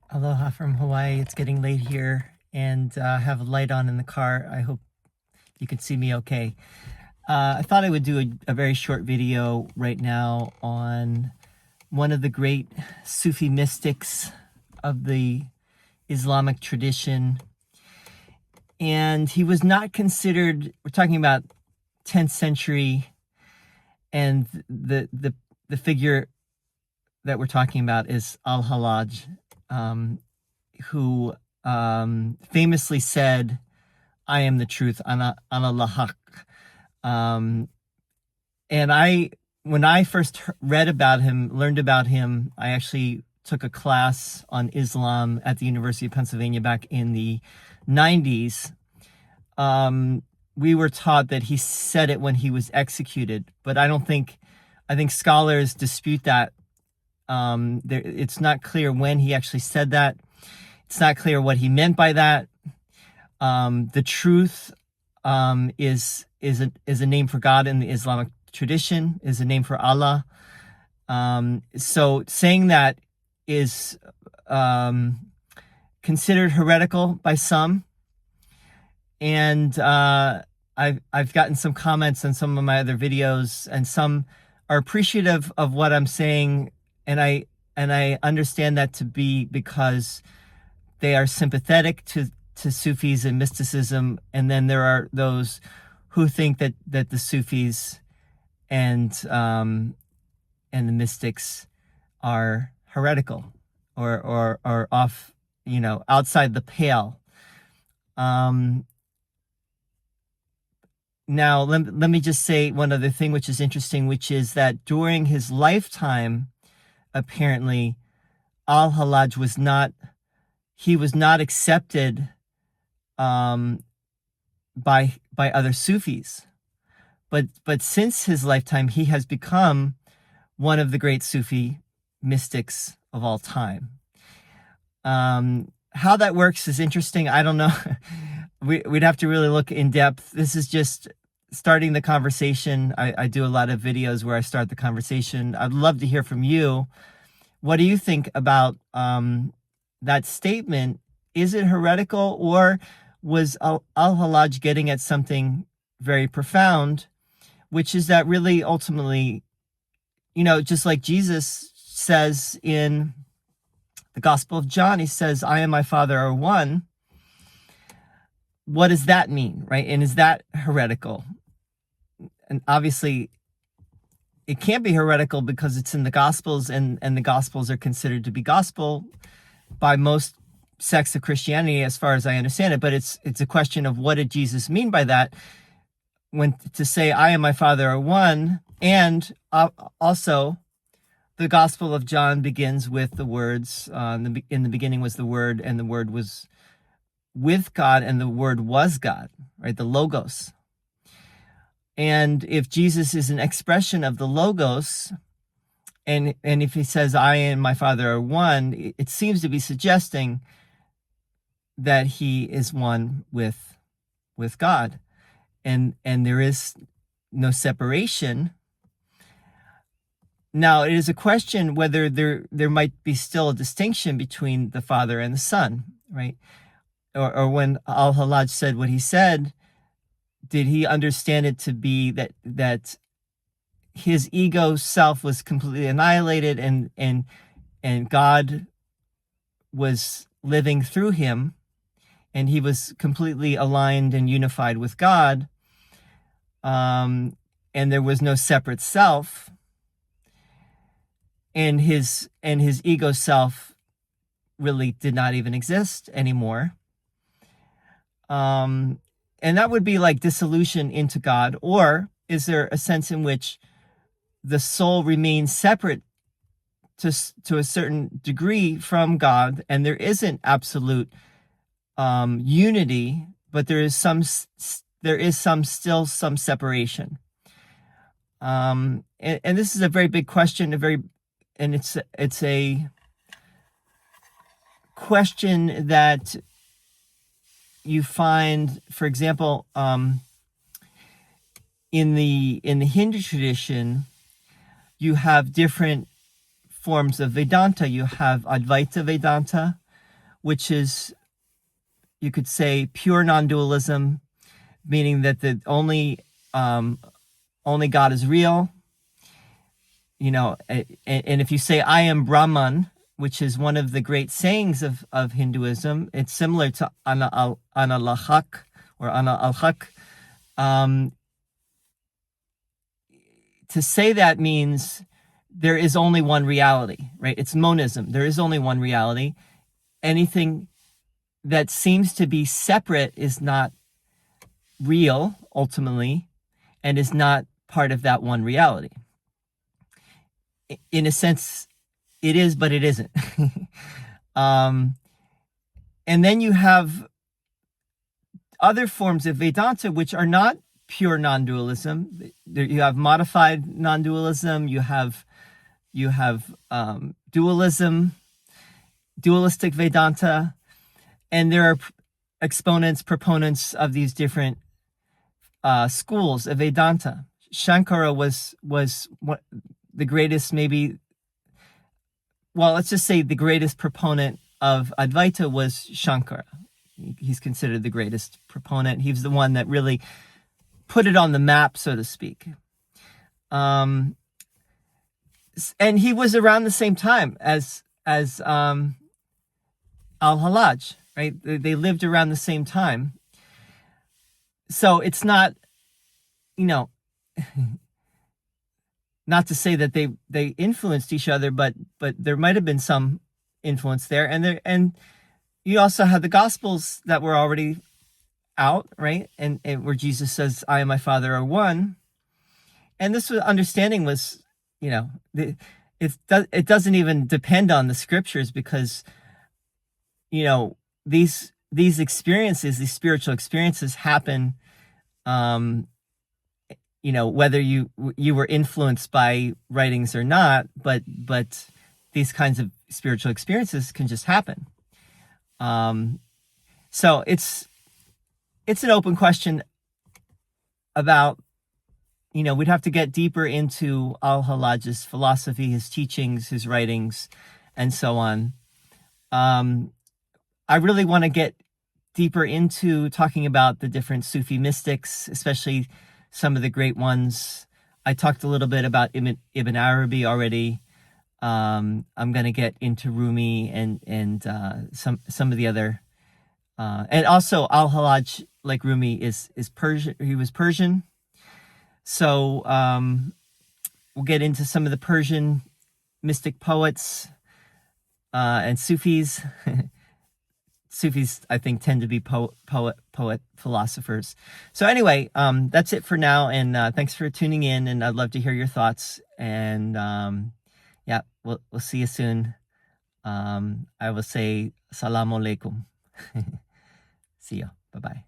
Aloha from Hawaii. It's getting late here and I have a light on in the car. I hope you can see me okay. I thought I would do a very short video right now on one of the great Sufi mystics of the Islamic tradition. And he was not considered, we're talking about 10th century, and the figure that we're talking about is al-Hallaj, who famously said, "I am the truth, Al-Haqq." And when I first read about him, learned about him, I actually took a class on Islam at the University of Pennsylvania back in the 90s. We were taught that he said it when he was executed, but I think scholars dispute that. It's not clear when he actually said that. It's not clear what he meant by that. The truth is a name for God in the Islamic tradition, is a name for Allah. So saying that is considered heretical by some. And I've gotten some comments on some of my other videos, and some are appreciative of what I'm saying. And I understand that to be because they are sympathetic to Sufis and mysticism. And then there are those who think that the Sufis and the mystics are heretical or off, outside the pale. Now, let me just say one other thing, which is interesting, which is that during his lifetime, apparently, al-Hallaj was not accepted by other Sufis. But since his lifetime, he has become one of the great Sufi mystics of all time. How that works is interesting. I don't know. We'd have to really look in depth. This is just starting the conversation. I do a lot of videos where I start the conversation. I'd love to hear from you. What do you think about that statement? Is it heretical, or was al-Hallaj getting at something very profound, which is that really ultimately, just like Jesus says in the Gospel of John, he says, "I and my Father are one." What does that mean, right? And is that heretical? And obviously, it can't be heretical because it's in the Gospels, and the Gospels are considered to be gospel by most sects of Christianity, as far as I understand it. But it's a question of, what did Jesus mean by that when to say, "I and my Father are one"? And also, the Gospel of John begins with the words, "In the beginning was the Word, and the Word was with God, and the Word was God," right? The Logos. And if Jesus is an expression of the Logos, and if he says, "I and my Father are one," it seems to be suggesting that he is one with God, and there is no separation. Now, it is a question whether there might be still a distinction between the Father and the Son, right? Or when al-Hallaj said what he said, did he understand it to be that his ego self was completely annihilated, and God was living through him, and he was completely aligned and unified with God, and there was no separate self, and his ego self really did not even exist anymore? And that would be like dissolution into God. Or is there a sense in which the soul remains separate to a certain degree from God, and there isn't absolute unity, but there is still some separation? And this is a very big question, and it's a question that you find, for example, in the Hindu tradition, you have different forms of Vedanta. You have Advaita Vedanta, which is, you could say, pure non-dualism, meaning that the only God is real. And if you say I am Brahman, which is one of the great sayings of Hinduism, it's similar to Al-Haqq or Al-Haqq. To say that means there is only one reality, right? It's monism. There is only one reality. Anything that seems to be separate is not real, ultimately, and is not part of that one reality. In a sense, it is, but it isn't. And then you have other forms of Vedanta, which are not pure non-dualism. You have modified non-dualism. You have dualism, dualistic Vedanta, and there are proponents of these different schools of Vedanta. Shankara was what the greatest, maybe. Well, let's just say the greatest proponent of Advaita was Shankara. He's considered the greatest proponent. He was the one that really put it on the map, so to speak. And he was around the same time as al-Hallaj, right? They lived around the same time. So it's not, not to say that they influenced each other, but there might have been some influence there. And you also had the Gospels that were already out, right? And where Jesus says, I and my Father are one. And this understanding was, it doesn't even depend on the scriptures, because, these experiences, these spiritual experiences happen, whether you were influenced by writings or not, but these kinds of spiritual experiences can just happen. So it's an open question about, we'd have to get deeper into al-Hallaj's philosophy, his teachings, his writings, and so on. I really want to get deeper into talking about the different Sufi mystics, especially some of the great ones. I talked a little bit about Ibn Arabi already. I'm going to get into Rumi and some of the other, and also al-Hallaj, like Rumi, is Persian. He was Persian. So we'll get into some of the Persian mystic poets and Sufis. Sufis, I think, tend to be poet philosophers. So anyway, that's it for now. And thanks for tuning in. And I'd love to hear your thoughts. And yeah, we'll see you soon. I will say, Assalamu alaikum. See you. Bye-bye.